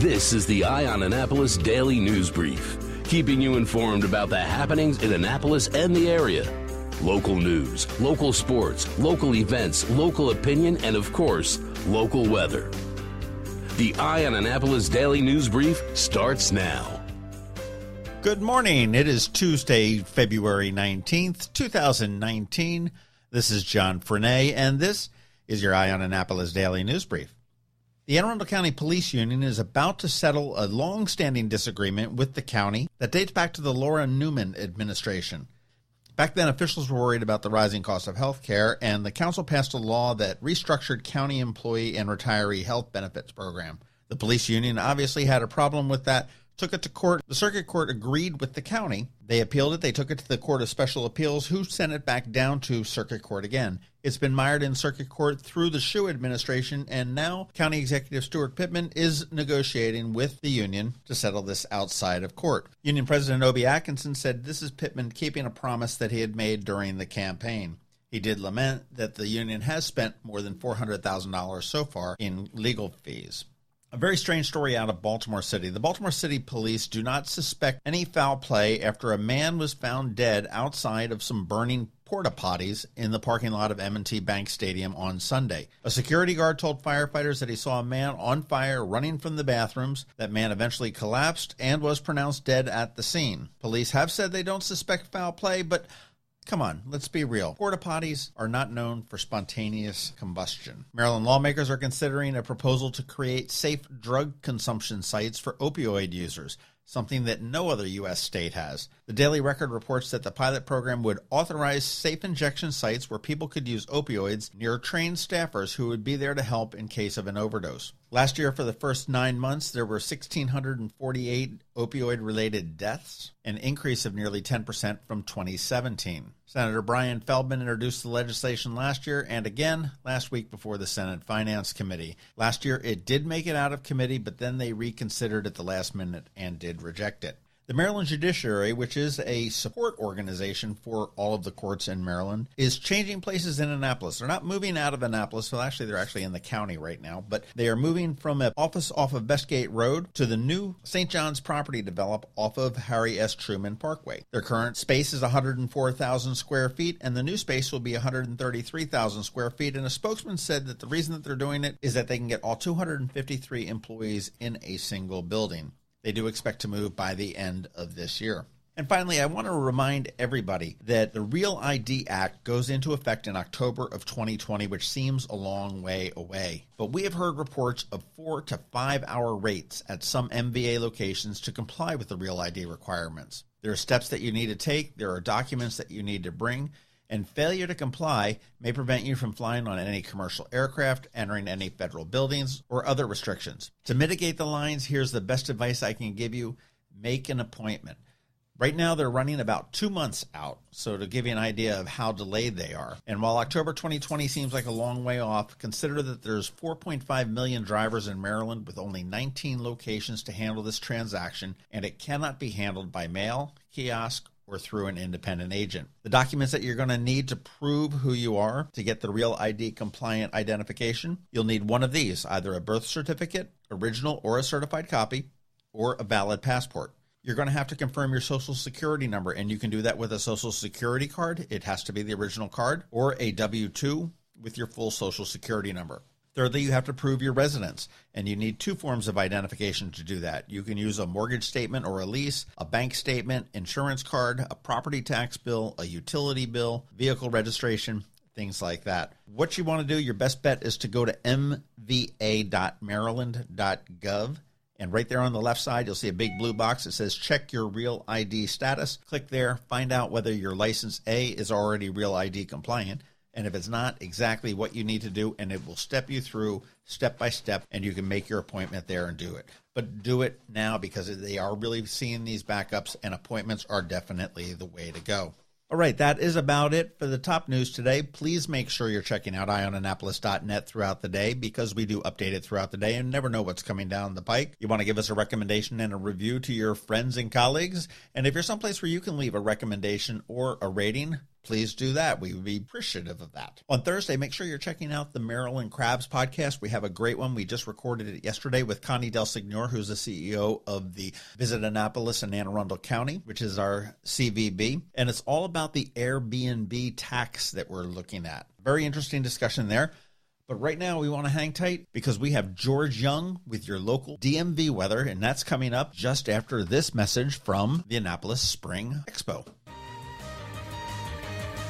This is the Eye on Annapolis Daily News Brief, keeping you informed about the happenings in Annapolis and the area. Local news, local sports, local events, local opinion, and of course, local weather. The Eye on Annapolis Daily News Brief starts now. Good morning. It is Tuesday, February 19th, 2019. This is John Frenaye, and this is your Eye on Annapolis Daily News Brief. The Anne Arundel County Police Union is about to settle a long-standing disagreement with the county that dates back to the Laura Newman administration. Back then, officials were worried about the rising cost of health care, and the council passed a law that restructured county employee and retiree health benefits program. The police union obviously had a problem with that, took it to court. The circuit court agreed with the county. They appealed it. They took it to the Court of Special Appeals, who sent it back down to circuit court again. It's been mired in circuit court through the Shue administration, and now County Executive Stuart Pittman is negotiating with the union to settle this outside of court. Union President Obie Atkinson said this is Pittman keeping a promise that he had made during the campaign. He did lament that the union has spent more than $400,000 so far in legal fees. A very strange story out of Baltimore City. The Baltimore City Police do not suspect any foul play after a man was found dead outside of some burning PORTA potties in the parking lot of M&T Bank Stadium on Sunday. A security guard told firefighters that he saw a man on fire running from the bathrooms. That man eventually collapsed and was pronounced dead at the scene. Police have said they don't suspect foul play, but come on, let's be real. Porta potties are not known for spontaneous combustion. Maryland lawmakers are considering a proposal to create safe drug consumption sites for opioid users, something that no other U.S. state has. The Daily Record reports that the pilot program would authorize safe injection sites where people could use opioids near trained staffers who would be there to help in case of an overdose. Last year, for the first 9 months, there were 1,648 opioid-related deaths, an increase of nearly 10% from 2017. Senator Brian Feldman introduced the legislation last year and again last week before the Senate Finance Committee. Last year, it did make it out of committee, but then they reconsidered at the last minute and did reject it. The Maryland Judiciary, which is a support organization for all of the courts in Maryland, is changing places in Annapolis. They're not moving out of Annapolis. Well, actually, they're actually in the county right now, but they are moving from an office off of Bestgate Road to the new St. John's property developed off of Harry S. Truman Parkway. Their current space is 104,000 square feet, and the new space will be 133,000 square feet. And a spokesman said that the reason that they're doing it is that they can get all 253 employees in a single building. They do expect to move by the end of this year. And finally, I want to remind everybody that the Real ID Act goes into effect in October of 2020, which seems a long way away. But we have heard reports of 4 to 5 hour waits at some MVA locations to comply with the Real ID requirements. There are steps that you need to take, there are documents that you need to bring, and failure to comply may prevent you from flying on any commercial aircraft, entering any federal buildings, or other restrictions. To mitigate the lines, here's the best advice I can give you. Make an appointment. Right now, they're running about 2 months out, so to give you an idea of how delayed they are. And while October 2020 seems like a long way off, consider that there's 4.5 million drivers in Maryland with only 19 locations to handle this transaction, and it cannot be handled by mail, kiosk, or through an independent agent. The documents that you're going to need to prove who you are to get the Real ID compliant identification, you'll need one of these, either a birth certificate, original or a certified copy, or a valid passport. You're going to have to confirm your social security number, and you can do that with a social security card. It has to be the original card, or a W-2 with your full social security number. Thirdly, you have to prove your residence, and you need 2 forms of identification to do that. You can use a mortgage statement or a lease, a bank statement, insurance card, a property tax bill, a utility bill, vehicle registration, things like that. What you want to do, your best bet is to go to mva.maryland.gov. And right there on the left side, you'll see a big blue box that says check your Real ID status. Click there, find out whether your license A is already Real ID compliant. And if it's not, exactly what you need to do, and it will step you through step by step, and you can make your appointment there and do it. But do it now because they are really seeing these backups, and appointments are definitely the way to go. All right, that is about it for the top news today. Please make sure you're checking out eyeonannapolis.net throughout the day because we do update it throughout the day and never know what's coming down the pike. You want to give us a recommendation and a review to your friends and colleagues. And if you're someplace where you can leave a recommendation or a rating, please do that. We would be appreciative of that. On Thursday, make sure you're checking out the Maryland Crabs podcast. We have a great one. We just recorded it yesterday with Connie Del Signor, who's the CEO of the Visit Annapolis in Anne Arundel County, which is our CVB. And it's all about the Airbnb tax that we're looking at. Very interesting discussion there. But right now, we want to hang tight because we have George Young with your local DMV weather, and that's coming up just after this message from the Annapolis Spring Expo.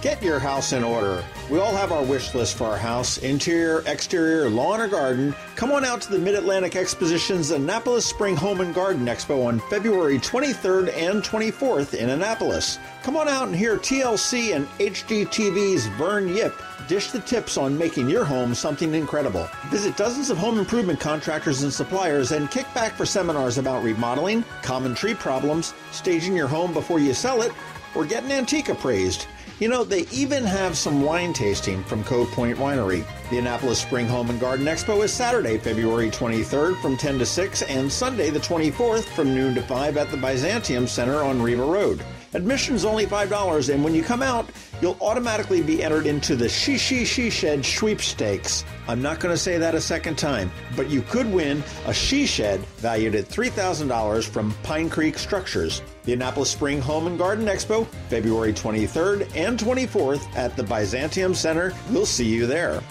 Get your house in order. We all have our wish list for our house, interior, exterior, lawn or garden. Come on out to the Mid-Atlantic Exposition's Annapolis Spring Home and Garden Expo on February 23rd and 24th in Annapolis. Come on out and hear TLC and HGTV's Vern Yip dish the tips on making your home something incredible. Visit dozens of home improvement contractors and suppliers and kick back for seminars about remodeling, common tree problems, staging your home before you sell it, or getting antique appraised. You know, they even have some wine tasting from Cove Point Winery. The Annapolis Spring Home and Garden Expo is Saturday, February 23rd from 10 to 6 and Sunday the 24th from noon to 5 at the Byzantium Center on Riva Road. Admission's only $5, and when you come out, you'll automatically be entered into the She Shed sweepstakes. I'm not going to say that a second time, but you could win a she shed valued at $3,000 from Pine Creek Structures. The Annapolis Spring Home and Garden Expo, February 23rd and 24th at the Byzantium Center. We'll see you there.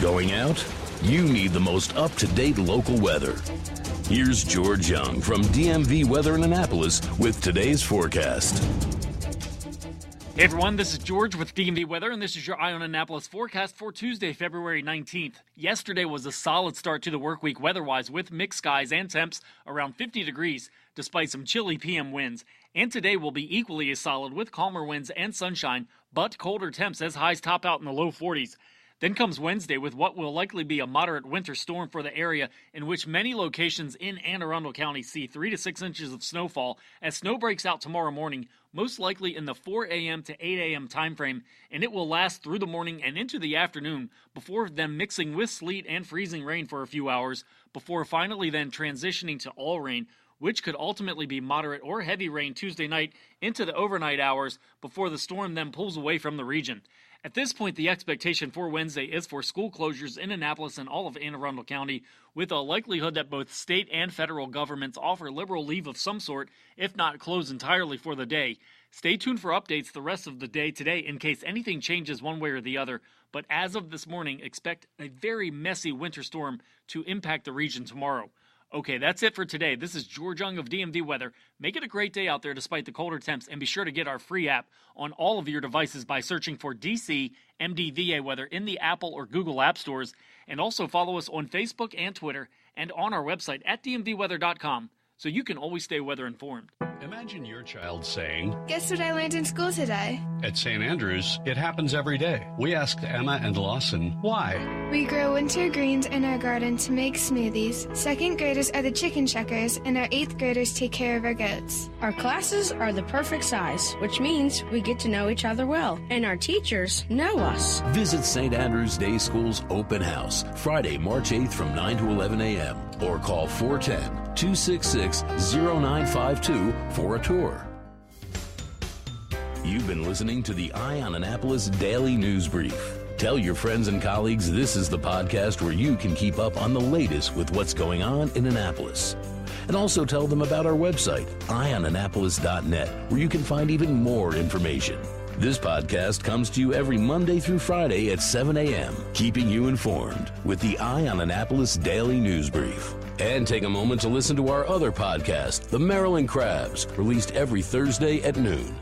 Going out? You need the most up-to-date local weather. Here's George Young from DMV Weather in Annapolis with today's forecast. Hey everyone, this is George with DMV Weather, and this is your Eye on Annapolis forecast for Tuesday, February 19th. Yesterday was a solid start to the work week weather-wise with mixed skies and temps around 50 degrees, despite some chilly PM winds. And today will be equally as solid with calmer winds and sunshine, but colder temps as highs top out in the low 40s. Then comes Wednesday with what will likely be a moderate winter storm for the area, in which many locations in Anne Arundel County see 3 to 6 inches of snowfall as snow breaks out tomorrow morning, most likely in the 4 a.m. to 8 a.m. time frame, and it will last through the morning and into the afternoon before then mixing with sleet and freezing rain for a few hours, before finally then transitioning to all rain, which could ultimately be moderate or heavy rain Tuesday night into the overnight hours before the storm then pulls away from the region. At this point, the expectation for Wednesday is for school closures in Annapolis and all of Anne Arundel County, with a likelihood that both state and federal governments offer liberal leave of some sort, if not close entirely for the day. Stay tuned for updates the rest of the day today in case anything changes one way or the other, but as of this morning, expect a very messy winter storm to impact the region tomorrow. Okay, that's it for today. This is George Young of DMV Weather. Make it a great day out there despite the colder temps, and be sure to get our free app on all of your devices by searching for DC MDVA Weather in the Apple or Google App Stores, and also follow us on Facebook and Twitter and on our website at dmvweather.com so you can always stay weather informed. Imagine your child saying, "Guess what I learned in school today?" At St. Andrews, it happens every day. We asked Emma and Lawson why. We grow winter greens in our garden to make smoothies. Second graders are the chicken checkers, and our 8th graders take care of our goats. Our classes are the perfect size, which means we get to know each other well, and our teachers know us. Visit St. Andrews Day School's open house Friday, March 8th from 9 to 11 a.m. or call 410-266-0952 for a tour. You've been listening to the Eye on Annapolis Daily News Brief. Tell your friends and colleagues this is the podcast where you can keep up on the latest with what's going on in Annapolis. And also tell them about our website, eyeonannapolis.net, where you can find even more information. This podcast comes to you every Monday through Friday at 7 a.m., keeping you informed with the Eye on Annapolis Daily News Brief. And take a moment to listen to our other podcast, The Maryland Crabs, released every Thursday at noon.